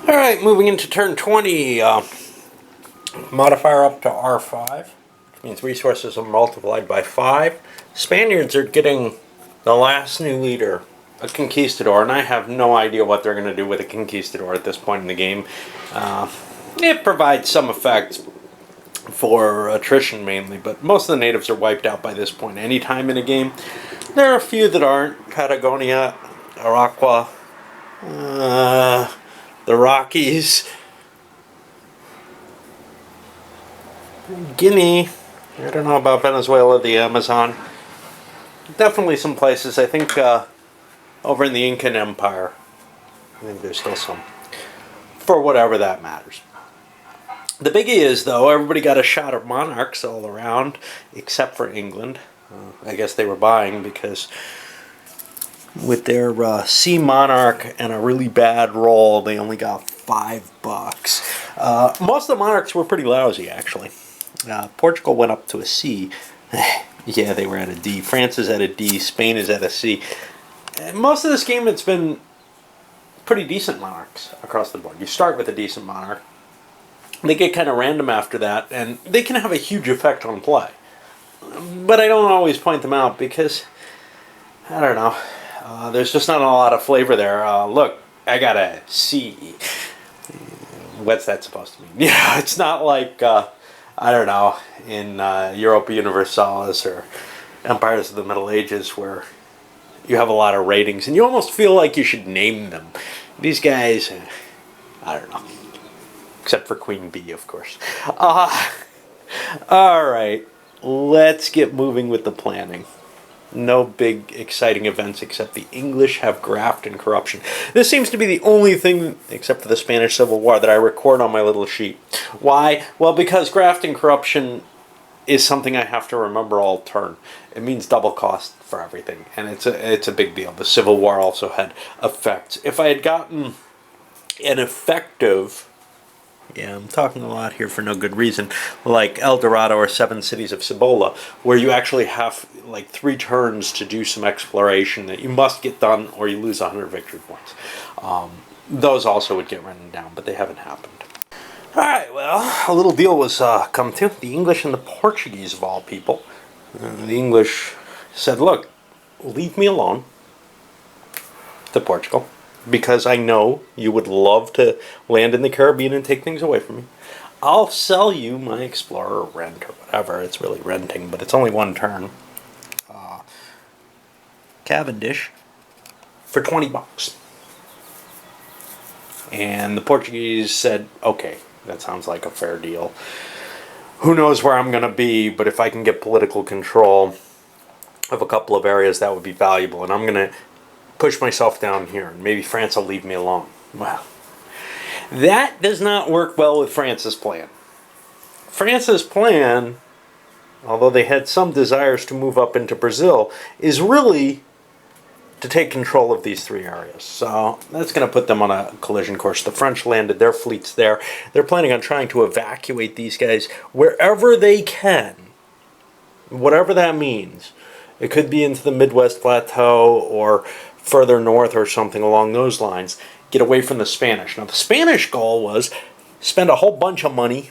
Alright, moving into turn 20. Modifier up to R5, which means resources are multiplied by 5. Spaniards are getting the last new leader, a Conquistador, and I have no idea what they're going to do with a Conquistador at this point in the game. It provides some effects for attrition mainly, but most of the natives are wiped out by this point any time in a game. There are a few that aren't. Patagonia, Araqua, the Rockies, Guinea. I don't know about Venezuela, the Amazon. Definitely some places. I think over in the Incan Empire, I think there's still some. For whatever that matters. The biggie is, though, everybody got a shot of monarchs all around, except for England. I guess they were buying because with their sea monarch and a really bad roll, they only got $5. Most of the monarchs were pretty lousy, actually. Portugal went up to a C. Yeah, they were at a D. France is at a D. Spain is at a C. Most of this game, it's been pretty decent monarchs across the board. You start with a decent monarch. They get kind of random after that, and they can have a huge effect on play. But I don't always point them out because, I don't know, there's just not a lot of flavor there. Look, I got a C. What's that supposed to mean? Yeah, it's not like, I don't know, in Europa Universalis or Empires of the Middle Ages where you have a lot of ratings and you almost feel like you should name them. These guys, I don't know. Except for Queen Bee, of course. Alright, let's get moving with the planning. No big exciting events except the English have graft and corruption. This seems to be the only thing, except for the Spanish Civil War, that I record on my little sheet. Why? Well, because graft and corruption is something I have to remember all turn. It means double cost for everything, and it's a big deal. The Civil War also had effects. If I had gotten an effective... Yeah, I'm talking a lot here for no good reason. Like El Dorado or Seven Cities of Cibola, where you actually have like 3 turns to do some exploration that you must get done or you lose 100 victory points. Those also would get written down, but they haven't happened. Alright, well, a little deal was come to. The English and the Portuguese, of all people. The English said, look, leave me alone to Portugal. Because I know you would love to land in the Caribbean and take things away from me. I'll sell you my Explorer rent or whatever. It's really renting, but it's only 1 turn. Cavendish for $20. And the Portuguese said, okay, that sounds like a fair deal. Who knows where I'm going to be, but if I can get political control of a couple of areas, that would be valuable. And I'm going to push myself down here, and maybe France will leave me alone. Well, that does not work well with France's plan. France's plan, although they had some desires to move up into Brazil, is really to take control of these 3 areas. So that's going to put them on a collision course. The French landed their fleets there. They're planning on trying to evacuate these guys wherever they can, whatever that means. It could be into the Midwest Plateau or further north or something along those lines. Get away from the Spanish. Now, the Spanish goal was spend a whole bunch of money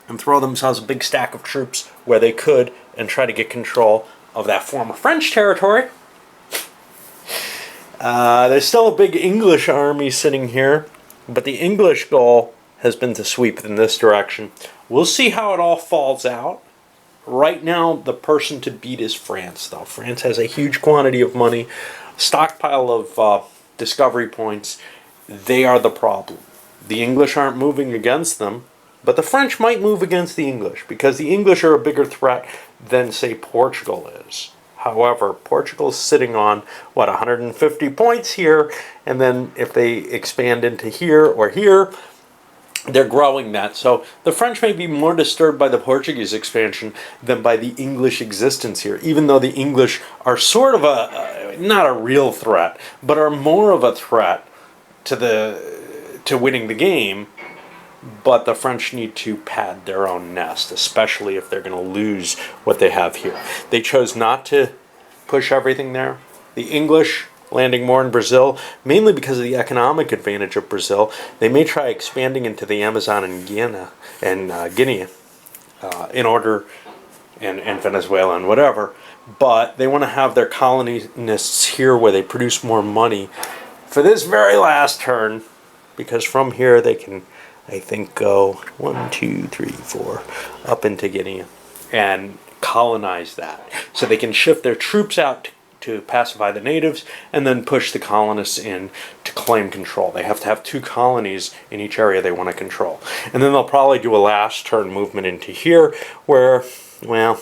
and throw themselves a big stack of troops where they could and try to get control of that former French territory. There's still a big English army sitting here, but the English goal has been to sweep in this direction. We'll see how it all falls out. Right now, the person to beat is France, though. France has a huge quantity of money, stockpile of discovery points. They are the problem. The English aren't moving against them, but the French might move against the English because the English are a bigger threat than, say, Portugal is. However, Portugal's sitting on, 150 points here, and then if they expand into here or here, they're growing that. So the French may be more disturbed by the Portuguese expansion than by the English existence here, even though the English are sort of not a real threat, but are more of a threat to winning the game. But the French need to pad their own nest, especially if they're going to lose what they have here. They chose not to push everything there. The English landing more in Brazil, mainly because of the economic advantage of Brazil. They may try expanding into the Amazon and Guinea in order, and Venezuela and whatever, but they want to have their colonists here where they produce more money for this very last turn, because from here they can, I think, go 1, 2, 3, 4 up into Guinea and colonize that. So they can shift their troops out to pacify the natives and then push the colonists in to claim control. They have to have 2 colonies in each area they want to control. And then they'll probably do a last turn movement into here where, well,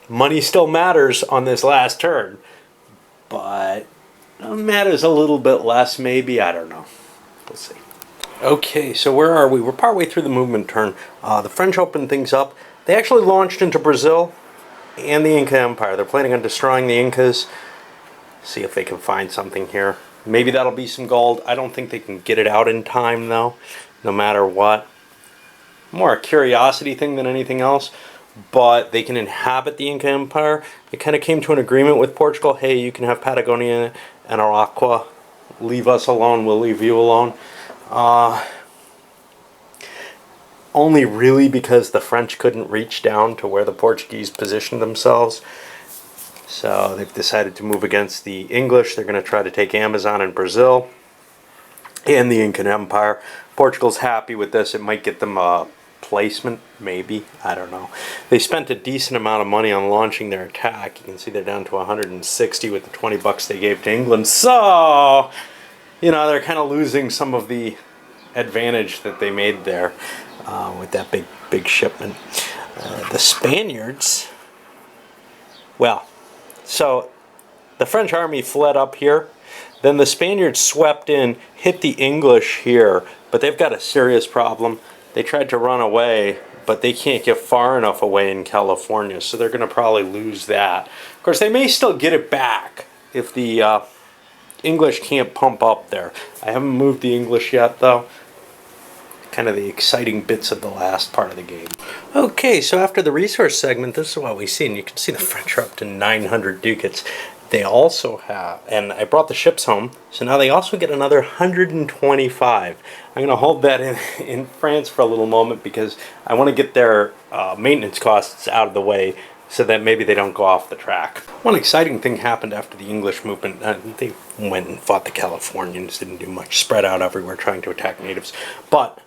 money still matters on this last turn, but matters a little bit less maybe. I don't know. We'll see. Okay, so where are we? We're partway through the movement turn. The French opened things up. They actually launched into Brazil and the Inca Empire. They're planning on destroying the Incas. See if they can find something here. Maybe that'll be some gold. I don't think they can get it out in time, though, no matter what. More a curiosity thing than anything else. But they can inhabit the Inca Empire. They kind of came to an agreement with Portugal. Hey, you can have Patagonia and Arauca. Leave us alone. We'll leave you alone. Only really because the French couldn't reach down to where the Portuguese positioned themselves. So they've decided to move against the English. They're going to try to take Amazon and Brazil and the Incan Empire. Portugal's happy with this. It might get them a placement, maybe. I don't know. They spent a decent amount of money on launching their attack. You can see they're down to 160 with the 20 bucks they gave to England. So, you know, they're kind of losing some of the advantage that they made there with that big shipment. The Spaniards, well, so the French army fled up here. Then the Spaniards swept in, hit the English here, but they've got a serious problem. They tried to run away, but they can't get far enough away in California, so they're going to probably lose that. Of course, they may still get it back if the English can't pump up there. I haven't moved the English yet, though. Kind of the exciting bits of the last part of the game. Okay, so after the resource segment, this is what we see, and you can see the French are up to 900 ducats. They also have, and I brought the ships home, so now they also get another 125. I'm going to hold that in France for a little moment because I want to get their maintenance costs out of the way so that maybe they don't go off the track. One exciting thing happened after the English movement. They went and fought the Californians, didn't do much, spread out everywhere trying to attack natives. But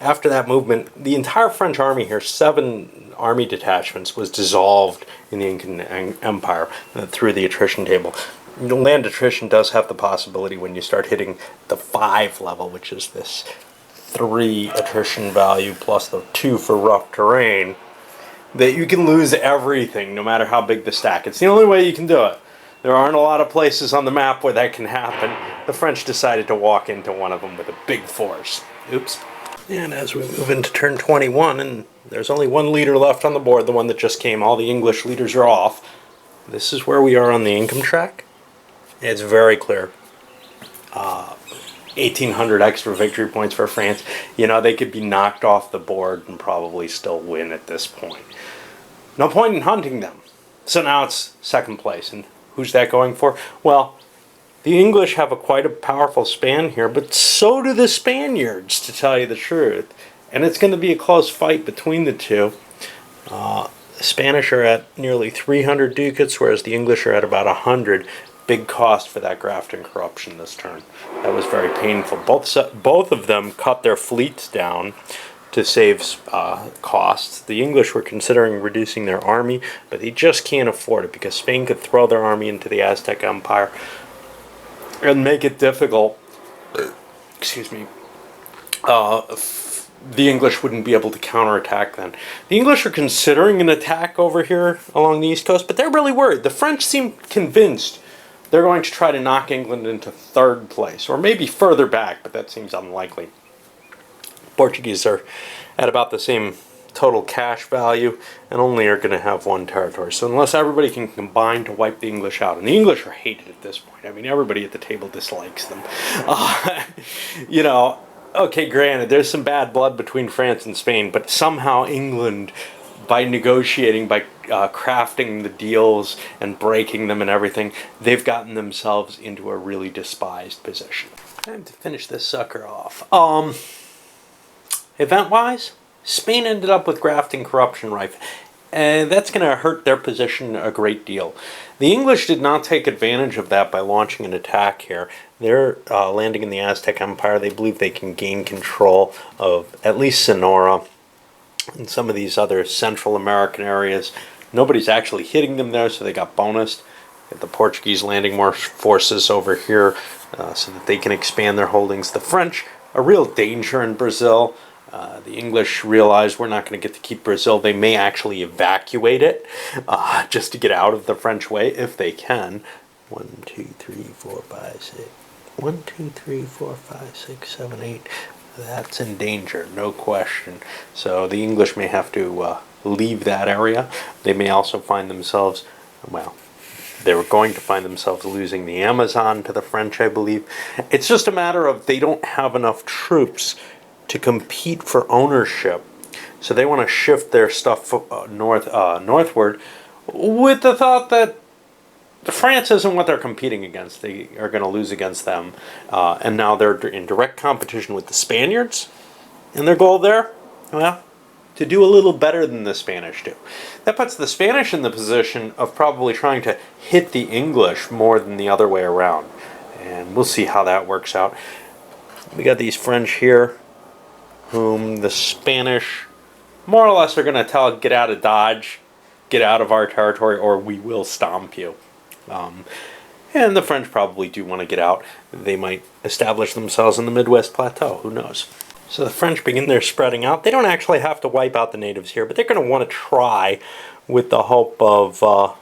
after that movement, the entire French army here, 7 army detachments, was dissolved in the Incan Empire through the attrition table. The land attrition does have the possibility when you start hitting the 5 level, which is this 3 attrition value plus the 2 for rough terrain, that you can lose everything no matter how big the stack. It's the only way you can do it. There aren't a lot of places on the map where that can happen. The French decided to walk into one of them with a big force. Oops. And as we move into turn 21, and there's only 1 leader left on the board, the one that just came, all the English leaders are off. This is where we are on the income track. It's very clear. 1,800 extra victory points for France. You know, they could be knocked off the board and probably still win at this point. No point in hunting them. So now it's second place. And who's that going for? Well, the English have quite a powerful span here, but so do the Spaniards, to tell you the truth. And it's going to be a close fight between the two. The Spanish are at nearly 300 ducats, whereas the English are at about 100. Big cost for that graft and corruption this turn. That was very painful. Both of them cut their fleets down to save costs. The English were considering reducing their army, but they just can't afford it because Spain could throw their army into the Aztec Empire and make it difficult. Excuse me. The English wouldn't be able to counterattack then. The English are considering an attack over here along the East Coast, but they're really worried. The French seem convinced they're going to try to knock England into 3rd place, or maybe further back, but that seems unlikely. Portuguese are at about the same total cash value and only are going to have 1 territory. So unless everybody can combine to wipe the English out, and the English are hated at this point. I mean, everybody at the table dislikes them. You know, okay, granted, there's some bad blood between France and Spain, but somehow England by negotiating, by crafting the deals and breaking them and everything, they've gotten themselves into a really despised position. Time to finish this sucker off. Event-wise, Spain ended up with graft and corruption rife, and that's going to hurt their position a great deal. The English did not take advantage of that by launching an attack here. They're landing in the Aztec Empire. They believe they can gain control of at least Sonora and some of these other Central American areas. Nobody's actually hitting them there, so they got bonused. Get the Portuguese landing more forces over here so that they can expand their holdings. The French, a real danger in Brazil. The English realize we're not going to get to keep Brazil. They may actually evacuate it just to get out of the French way if they can. 1, 2, 3, 4, 5, 6. 1, 2, 3, 4, 5, 6, 7, 8. That's in danger, no question. So the English may have to leave that area. They may also find themselves, well, they were going to find themselves losing the Amazon to the French, I believe. It's just a matter of they don't have enough troops to compete for ownership. So they want to shift their stuff northward with the thought that France isn't what they're competing against. They are going to lose against them. And now they're in direct competition with the Spaniards. And their goal there, well, to do a little better than the Spanish do. That puts the Spanish in the position of probably trying to hit the English more than the other way around. And we'll see how that works out. We got these French here, whom the Spanish more or less are going to tell, get out of Dodge, get out of our territory, or we will stomp you. And the French probably do want to get out. They might establish themselves in the Midwest Plateau. Who knows? So the French begin their spreading out. They don't actually have to wipe out the natives here, but they're going to want to try with the hope of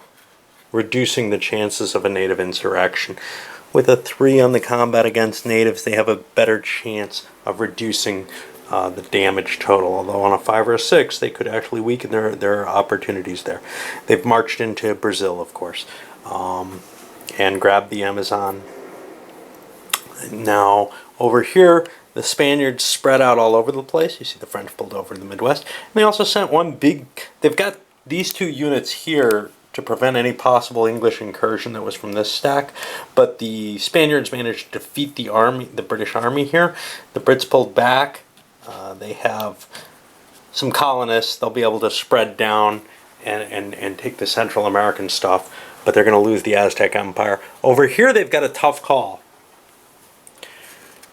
reducing the chances of a native insurrection. With a 3 on the combat against natives, they have a better chance of reducing the damage total. Although on a 5 or a 6, they could actually weaken their opportunities there. They've marched into Brazil, of course. And grabbed the Amazon. Now, over here, the Spaniards spread out all over the place. You see the French pulled over in the Midwest. And they also sent one big... They've got these 2 units here to prevent any possible English incursion that was from this stack. But the Spaniards managed to defeat the army, the British army here. The Brits pulled back. They have some colonists. They'll be able to spread down and take the Central American stuff. But they're going to lose the Aztec Empire. Over here, they've got a tough call.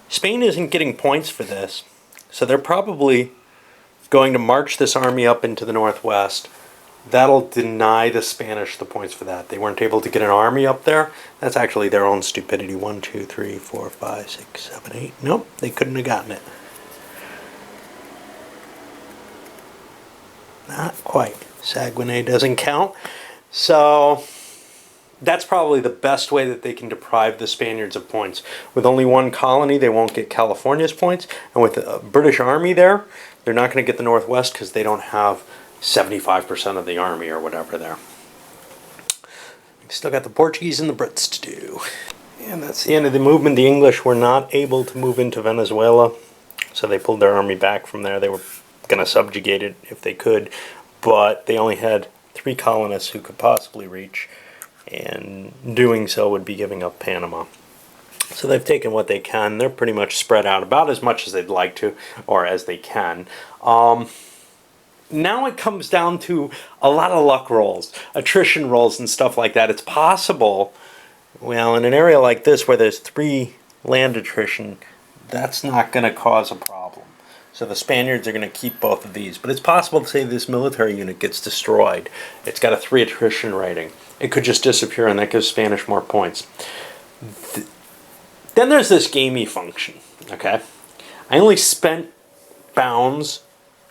Spain isn't getting points for this, so they're probably going to march this army up into the northwest. That'll deny the Spanish the points for that. They weren't able to get an army up there. That's actually their own stupidity. 1, 2, 3, 4, 5, 6, 7, 8. Nope, they couldn't have gotten it. Not quite. Saguenay doesn't count. So that's probably the best way that they can deprive the Spaniards of points. With only 1 colony, they won't get California's points. And with the British army there, they're not going to get the Northwest because they don't have 75% of the army or whatever there. Still got the Portuguese and the Brits to do. And that's the end of the movement. The English were not able to move into Venezuela, so they pulled their army back from there. They were going to subjugate it if they could, but they only had 3 colonists who could possibly reach, and doing so would be giving up Panama. So they've taken what they can. They're pretty much spread out about as much as they'd like to, or as they can. Now it comes down to a lot of luck rolls, attrition rolls and stuff like that. It's possible, well, in an area like this where there's 3 land attrition, that's not going to cause a problem. So the Spaniards are going to keep both of these. But it's possible to say this military unit gets destroyed. It's got a 3 attrition rating. It could just disappear, and that gives Spanish more points. Then there's this gamey function, okay? I only spent bounds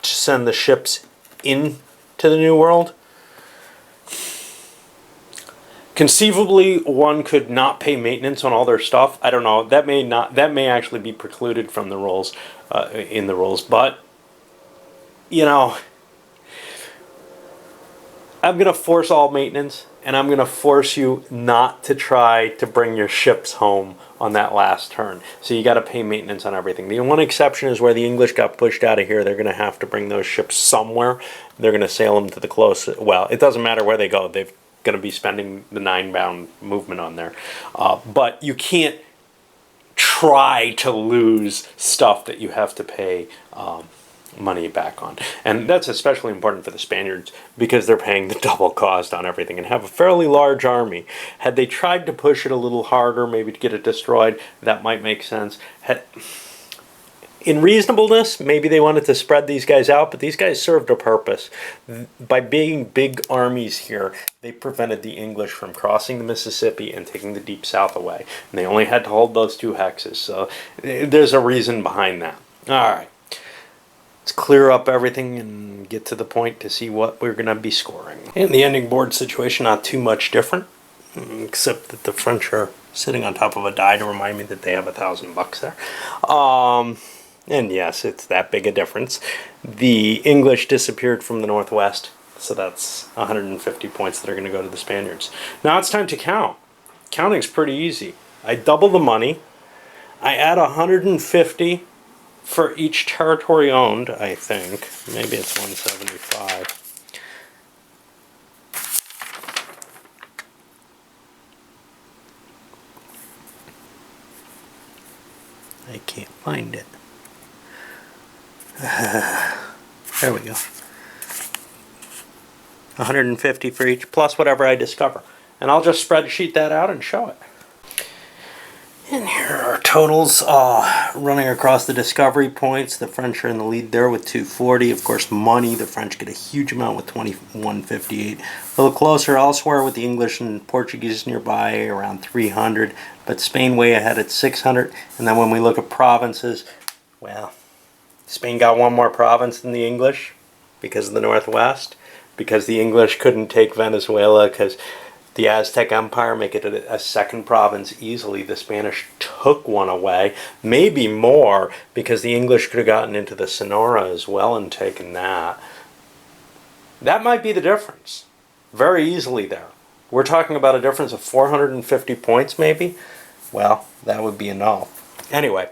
to send the ships into the New World. Conceivably, one could not pay maintenance on all their stuff. I don't know. That may actually be precluded from the rules, in the rules. But you know, I'm going to force all maintenance, and I'm going to force you not to try to bring your ships home on that last turn. So you got to pay maintenance on everything. The one exception is where the English got pushed out of here. They're going to have to bring those ships somewhere. They're going to sail them to the closest. Well, it doesn't matter where they go. They're going to be spending the 9-bound movement on there. But you can't try to lose stuff that you have to pay money back on. And that's especially important for the Spaniards because they're paying the double cost on everything and have a fairly large army. Had they tried to push it a little harder, maybe to get it destroyed, that might make sense. In reasonableness, maybe they wanted to spread these guys out, but these guys served a purpose. By being big armies here, they prevented the English from crossing the Mississippi and taking the Deep South away. And they only had to hold those 2 hexes, so there's a reason behind that. All right. Let's clear up everything and get to the point to see what we're going to be scoring. And the ending board situation, not too much different, except that the French are sitting on top of a die to remind me that they have $1,000 there. And yes, it's that big a difference. The English disappeared from the Northwest, so that's 150 points that are going to go to the Spaniards. Now it's time to count. Counting's pretty easy. I double the money. I add 150 for each territory owned, I think. Maybe it's 175. I can't find it. There we go. 150 for each, plus whatever I discover. And I'll just spreadsheet that out and show it. And here are totals running across the discovery points. The French are in the lead there with 240. Of course, money, the French get a huge amount with 2158. A little closer elsewhere with the English and Portuguese nearby around 300. But Spain way ahead at 600. And then when we look at provinces, well, Spain got one more province than the English because of the Northwest. Because the English couldn't take Venezuela because the Aztec Empire make it a second province easily. The Spanish took one away, maybe more, because the English could have gotten into the Sonora as well and taken that. That might be the difference. Very easily there. We're talking about a difference of 450 points maybe. Well, that would be enough. Anyway,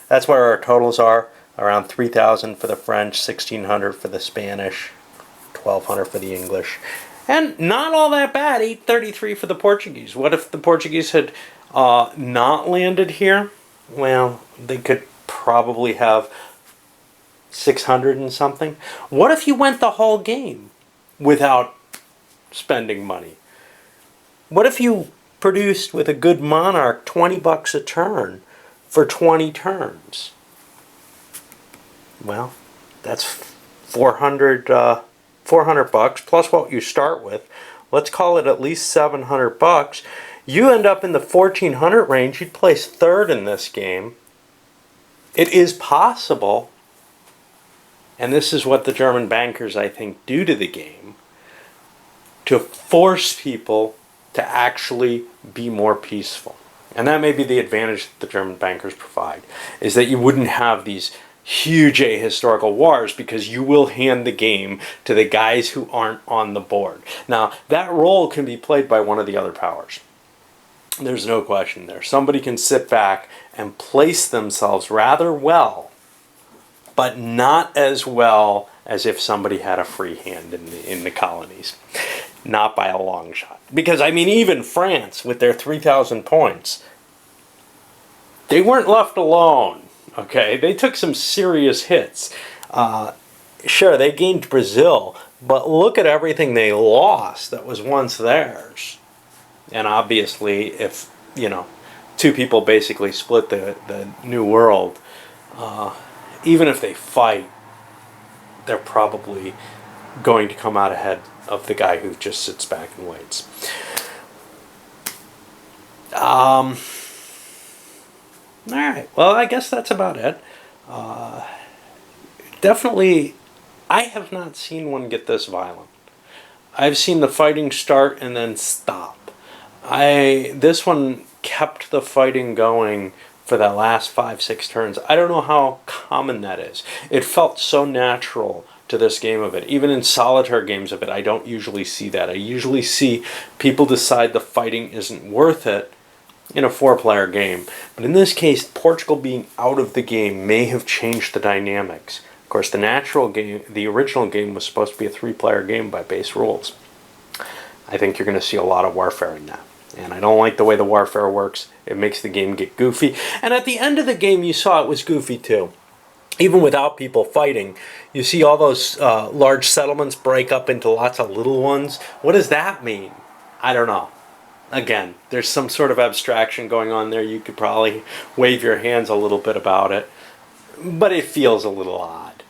that's where our totals are. Around 3,000 for the French, 1,600 for the Spanish, 1,200 for the English. And not all that bad, 833 for the Portuguese. What if the Portuguese had not landed here? Well, they could probably have 600 and something. What if you went the whole game without spending money? What if you produced with a good monarch $20 a turn for 20 turns? Well, that's 400 bucks plus what you start with. Let's call it at least 700 bucks. You end up in the 1,400 range. You'd place third in this game. It is possible, and this is what the German bankers, I think, do to the game, to force people to actually be more peaceful. And that may be the advantage that the German bankers provide, is that you wouldn't have these huge ahistorical wars because you will hand the game to the guys who aren't on the board. Now, that role can be played by one of the other powers. There's no question there. Somebody can sit back and place themselves rather well, but not as well as if somebody had a free hand in the colonies. Not by a long shot. Because, I mean, even France, with their 3,000 points, they weren't left alone. Okay, they took some serious hits. Sure, they gained Brazil, but look at everything they lost that was once theirs. And obviously, if, two people basically split the New World, even if they fight, they're probably going to come out ahead of the guy who just sits back and waits. Alright, well, I guess that's about it. Definitely, I have not seen one get this violent. I've seen the fighting start and then stop. This one kept the fighting going for the last 5-6 turns. I don't know how common that is. It felt so natural to this game of it. Even in solitaire games of it, I don't usually see that. I usually see people decide the fighting isn't worth it in a 4-player game. But in this case, Portugal being out of the game may have changed the dynamics. Of course, the original game was supposed to be a 3-player game by base rules. I think you're going to see a lot of warfare in that. And I don't like the way the warfare works. It makes the game get goofy. And at the end of the game, you saw it was goofy too. Even without people fighting, you see all those large settlements break up into lots of little ones. What does that mean? I don't know. Again, there's some sort of abstraction going on there. You could probably wave your hands a little bit about it. But it feels a little odd.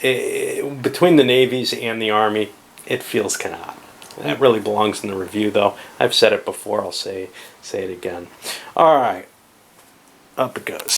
Between the navies and the army, it feels kind of odd. That really belongs in the review, though. I've said it before. I'll say it again. All right. Up it goes.